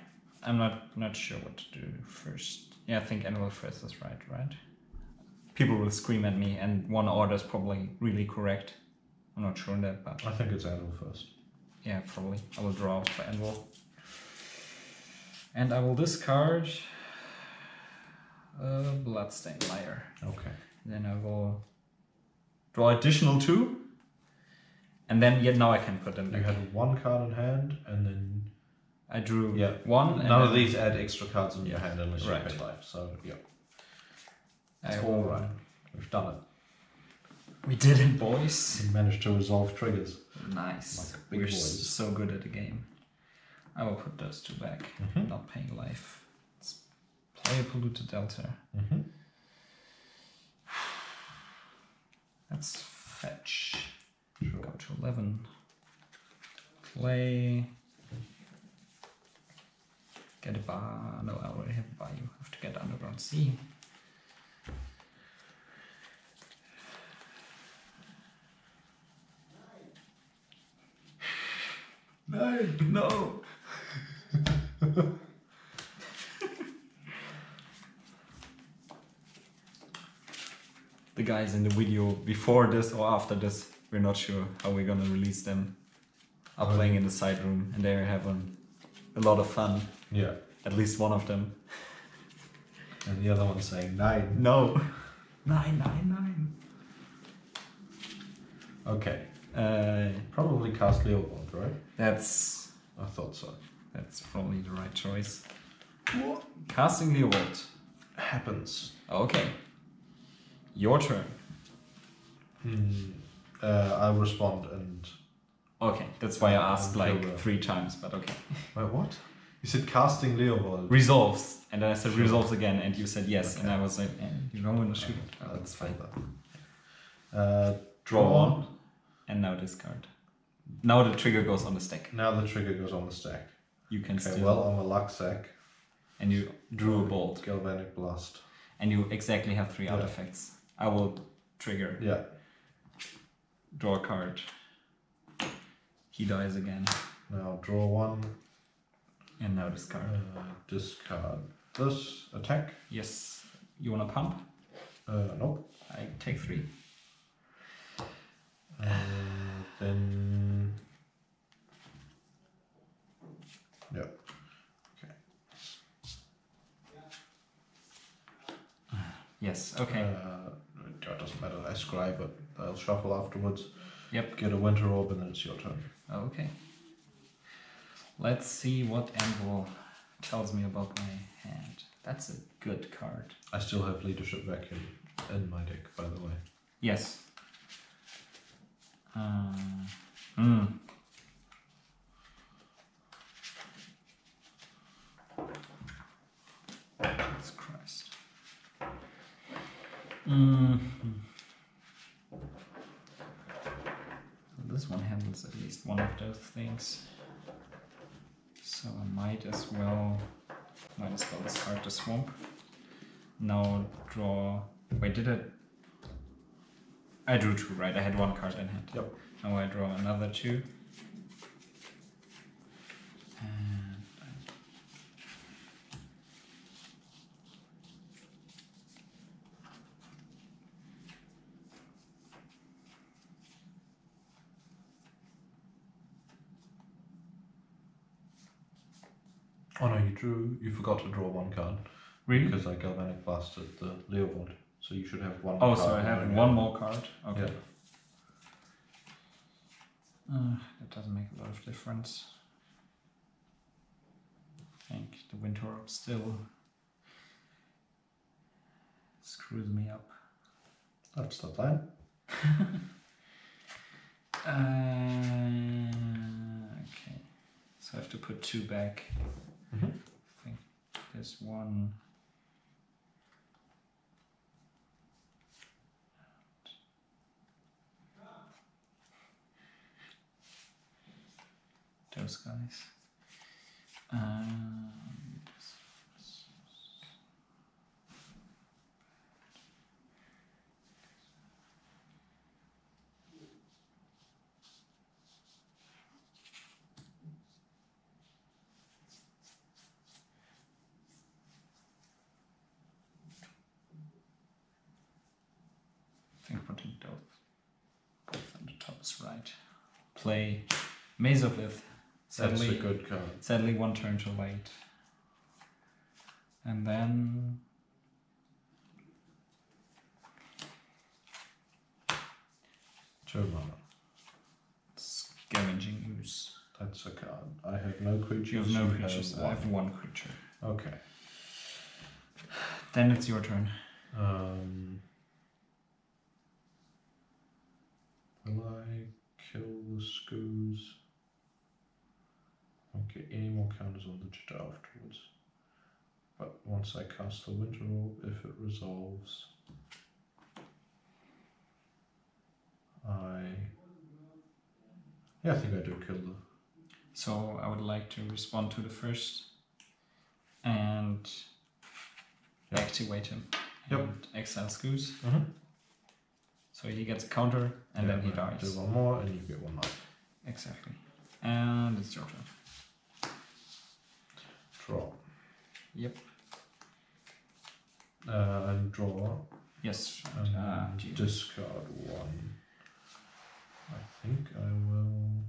I'm not sure what to do first. Yeah, I think annual first is right. People will scream at me, and one order is probably really correct. I'm not sure on that, but I think it's annual first. yeah, probably. I will draw for annual. And I will discard a Bloodstained Liar. Okay. Then I will draw additional 2. And then now I can put them back. You had 1 card in hand, and then I drew 1. None of these add extra cards in your hand unless you right. pay life. So yeah, I it's will, all right. We've done it. We did it, boys. We managed to resolve triggers. Nice. Like big We're boys. so good at the game. I will put those 2 back. Mhm. Not paying life. Let's play a Polluted Delta. Mm-hmm. Let's fetch. Sure. Go to 11. Play. Get a bar. No, I already have a bar. You have to get Underground Sea. No. The guys in the video before this or after this, we're not sure how we're gonna release them, are playing in the side room, and they're having a lot of fun. Yeah. At least one of them. And the other one's saying 9. No. 9. Okay. Probably cast Leovold, right? That's I thought so. probably the right choice. What? Casting Leovold. Happens. Okay. Your turn. I'll respond and. Okay, that's why I asked like October. 3 times, but okay. Wait, what? You said casting Leovold. Resolves. And then I said Sure. resolves again, and you said yes. Okay. And I was like, you don't want to shoot it. Oh, That's fine. fine. Draw 1. And now discard. Now the trigger goes on the stack. Now the trigger goes on the stack. You can Okay, still. well, I'm a luck sack. And you drew a bolt. Galvanic Blast. And you exactly have 3 Yeah. artifacts. I will trigger. Yeah. Draw a card. He dies again. Now draw 1. And now discard. Discard this. Attack. Yes. You wanna pump? Nope. I take 3. Then. Yeah. Okay. Yes, okay. It doesn't matter. I scribe it. I'll shuffle afterwards. Yep. Get a Winter Orb, and then it's your turn. Okay. Let's see what Anvil tells me about my hand. That's a good card. I still have Leadership Vacuum in my deck, by the way. Yes. Jesus Christ. This one handles at least one of those things. So I might as well discard the swamp. Now draw. Wait, I drew 2, right? I had 1 card in hand. Yep. Now I draw another 2. And Oh no, you forgot to draw 1 card. really? Because I Galvanic Blasted the Leovold. So you should have one. Oh, card so I in have your one hand. more card. Okay. Yeah. That doesn't make a lot of difference. I think the Winter Orb still screws me up. That's the plan. Okay. So I have to put 2 back. Mm-hmm. I think there's one. Those guys. I think putting both on the top is right. Play Maze of Ith. That's a good card. Sadly, 1 turn too late. And then... Turn mana. Scavenging Ooze. That's a card. I have no creatures. You have no creatures. I have 1 creature. Okay. Then it's your turn. Will I kill the Skoos? Okay, any more counters on the Jitter afterwards. But once I cast the Winter Orb, if it resolves, I think I do kill the... So I would like to respond to the first and activate him. Yep. And exile Skoos. Mm-hmm. So he gets a counter and then he Do dies. 1 more and you get 1 life. Exactly. And it's your turn. Draw. Yep. And draw. Yes. And discard 1. I think I will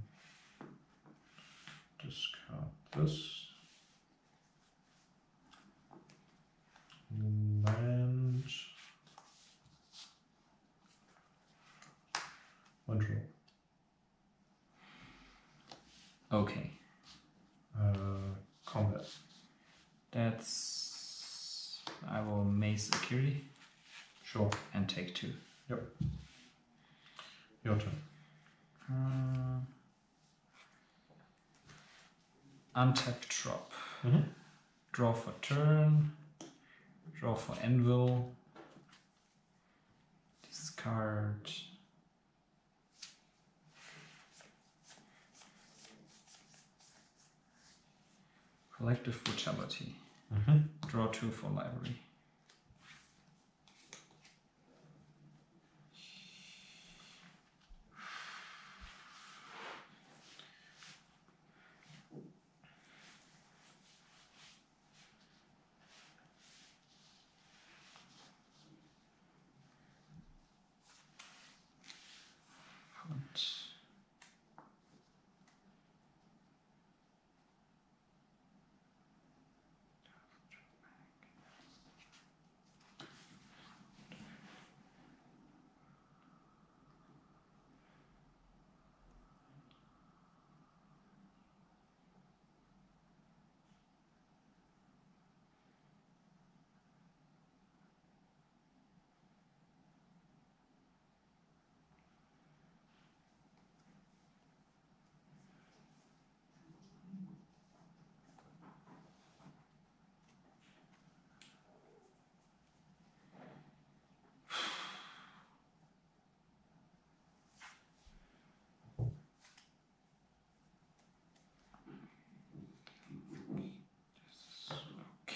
discard this. Land. One draw. Okay. Combat. That's... I will mace Akiri Sure. and take 2. Yep. Your turn. Untap drop. Mm-hmm. Draw for turn. Draw for Anvil. Discard. Collective Brutality. Mm-hmm. Draw 2 for library.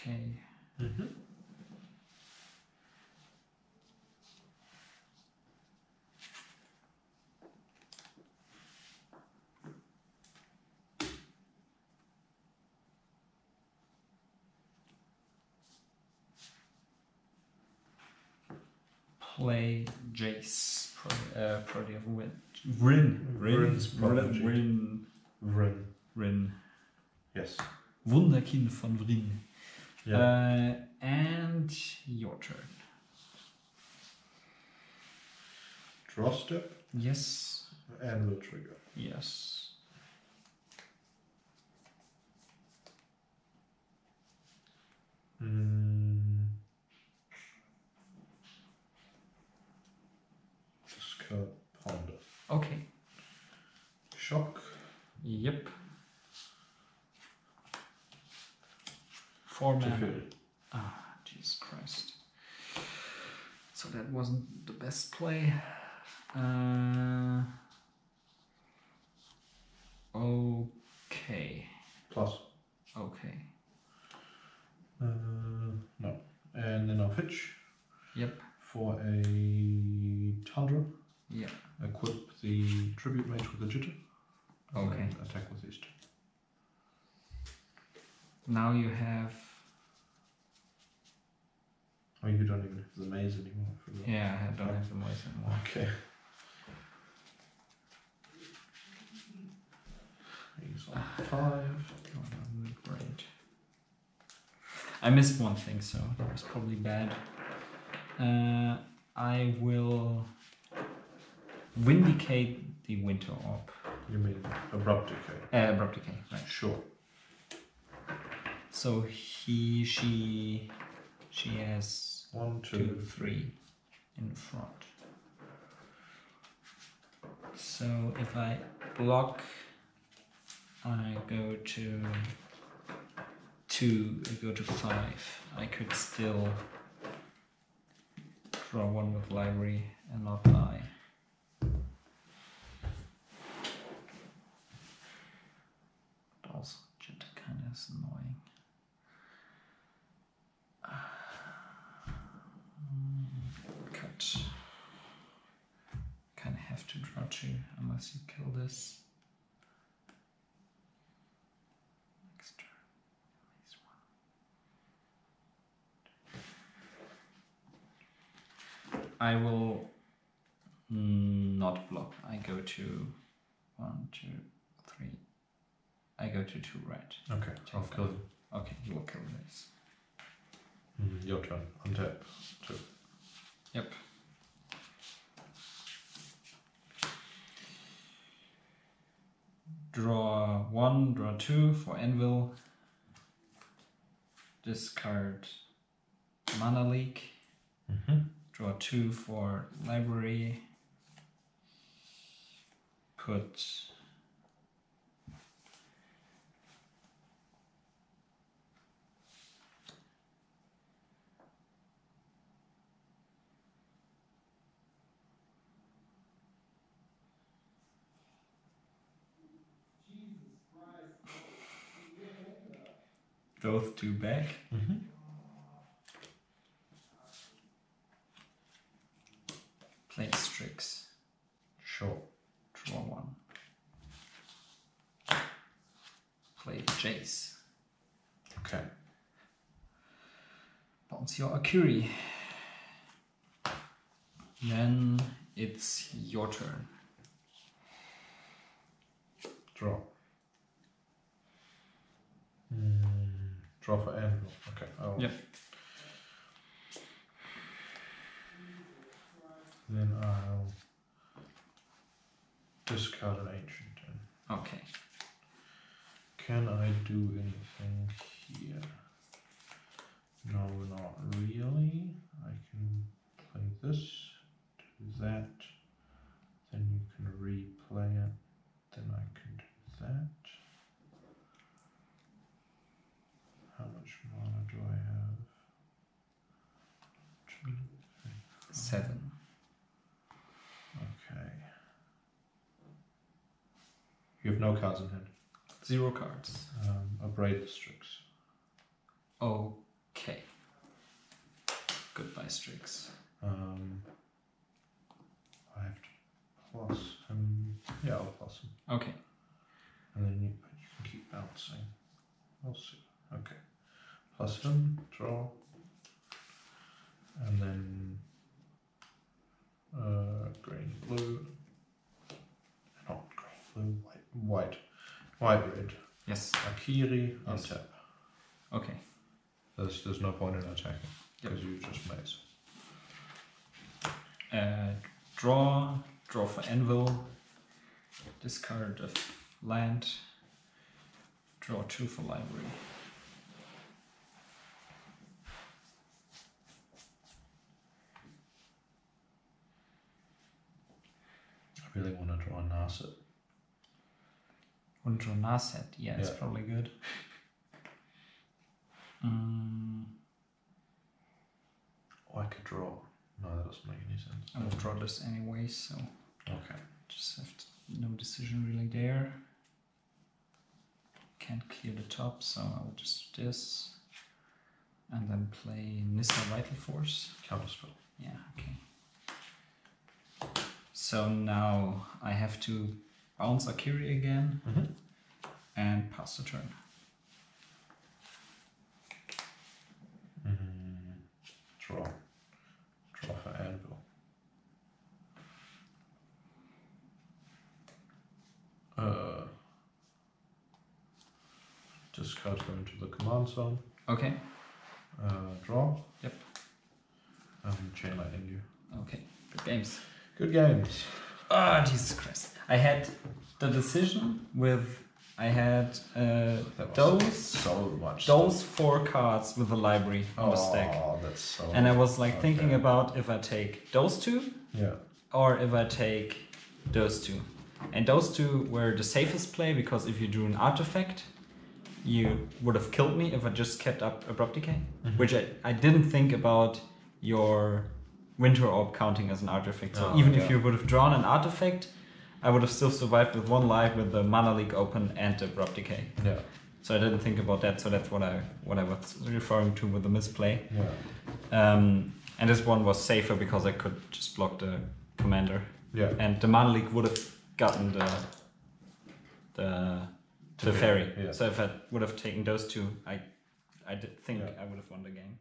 Okay. Mm-hmm. Play Jace. Probably have Win. Rin's Prodigy. Rin. Yes. Wunderkind von Vryn. Yeah. And your turn. Draw step. Yes. Anvil trigger. Yes. Discard Ponder. Okay. Shock. Yep. 4 mana. Ah, Jesus Christ. So that wasn't the best play. Okay. Plus. Okay. No. And then I'll pitch. Yep. For a Tundra. Yeah. Equip the Tribute Mage with a Jitter. And Okay. then attack with these two. Now you have... Oh, you don't even have the maze anymore. I forgot. Yeah, I don't have the maze anymore. Okay. He's on 5. Great. I missed one thing, so that was probably bad. I will Vindicate the Winter Orb. You mean Abrupt Decay? Abrupt Decay, right. Sure. So she has 1, 2, 3 in front. So if I block, I go to 2, I go to 5. I could still draw 1 with library and not die. But also Jitter kind of is annoying. Cut. Kind of have to draw 2 unless you kill this. Next turn. This one. I will not block. I go to 1, 2, 3. I go to 2 red. Okay, I'll kill him. Okay, you will kill this. Your turn. Untap. 2. Yep. Draw 1, draw 2 for Anvil. Discard Mana Leak. Draw 2 for Library. Put those 2 back. Play Strix. Sure. Draw 1. Play Jace. Okay. Bounce your Akiri. Then it's your turn. Draw. Draw for Anvil. Okay. Oh. Yep. Then I'll discard an Ancient. Okay. Can I do anything here? No, not really. I can play this, do that, then you can replay it, then I can do that. How much mana do I have? 2, 3, 4. 7. Okay. You have no cards in hand. 0 cards. Abrade the Strix. Okay. Goodbye, Strix. I have to plus him. Yeah, I'll plus him. Okay. And then you can keep bouncing. We'll see. Okay. Plus him, draw. And then green, blue. Not green, blue, white, red. Yes. Akiri, Yes. untap. Okay. There's no point in attacking because you just maze. Draw Draw for Anvil. Discard of land. Draw 2 for library. I really want to draw a Narset. Want to draw Narset? Yeah, it's probably good. Or I could draw. No, that doesn't make any sense. I will draw this anyway, so Okay. just have no decision really there. Can't clear the top, so I will just do this. And then play Nissa Vital Force. Counterspell. Yeah, okay. So now I have to bounce Akiri again and pass the turn. Draw. Draw for Anvil. Discard them into the command zone. Okay. Draw. Yep. Chain Lightning you. Okay. Good games. Good games. Ah, Jesus Christ. I had the decision with I had those 4 cards with the library on the stack. Oh, that's so. And I was like thinking about if I take those 2 or if I take those 2. And those 2 were the safest play because if you drew an artifact, you would have killed me if I just kept up Abrupt Decay, which I didn't think about your Winter Orb counting as an artifact. So even if you would have drawn an artifact, I would have still survived with 1 life with the Mana Leak open and the Abrupt Decay. Yeah. So I didn't think about that. So that's what I was referring to with the misplay. Yeah. And this one was safer because I could just block the commander. Yeah. And the Mana Leak would have gotten the fairy. Yeah. So if I would have taken those 2, I did think I would have won the game.